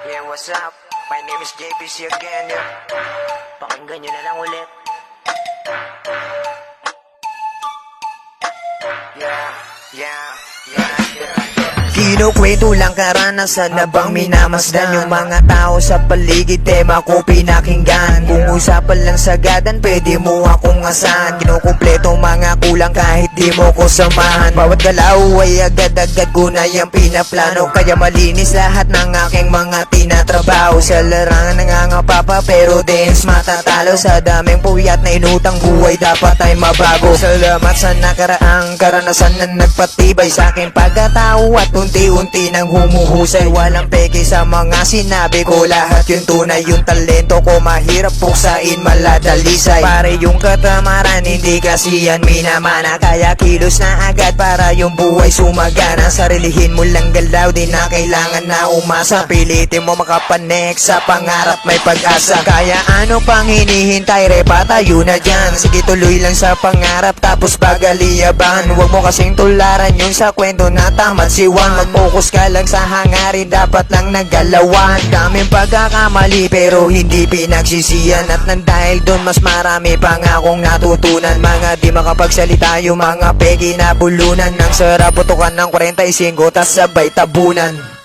Yeah, what's up? My name is JPC again, yeah. Pakinggan nyo na lang ulit. Yeah, yeah, yeah, yeah. Kinukwento lang karanasan na bang minamasdan yung mga tao sa paligid, tema ko pinakinggan. Kung usapan lang sagadan, pwede mo akong asahan. Kinukumpleto mga kulang kahit di mo ko samahan. Bawat galaw ay agad-agad ko na yung pinaplano, kaya malinis lahat ng aking mga tinatrabaho. Sa larangan nangangapapa pero dance matatalo. Sa daming puyat na inutang buhay dapat ay mabago. Salamat sa nakaraang karanasan na nagpatibay sa aking pagkatao at unti-unti nang humuhusay. Walang peke sa mga sinabi ko, lahat yung tunay. Yung talento ko mahirap puksain, maladalisay. Pare yung katamaran, hindi kasi yan minamana. Kaya kilos na agad para yung buhay sumagana. Sarilihin mo lang galaw, di na kailangan na umasa. Pilitin mo makapanek sa pangarap, may pag-asa. Kaya ano pang hinihintay, repa tayo na dyan. Sige tuloy lang sa pangarap tapos bagaliyaban. Huwag mo kasing tularan yung sa kwento na tamat siwan. Mag-focus ka lang sa hangarin, dapat lang nagalawan. Daming pagkakamali pero hindi pinagsisiyan. At nang dahil doon mas marami pang akong natutunan. Mga di makapagsalita yung mga pegi na bulunan. Ang sarap putukan ng 45 tas sabay tabunan.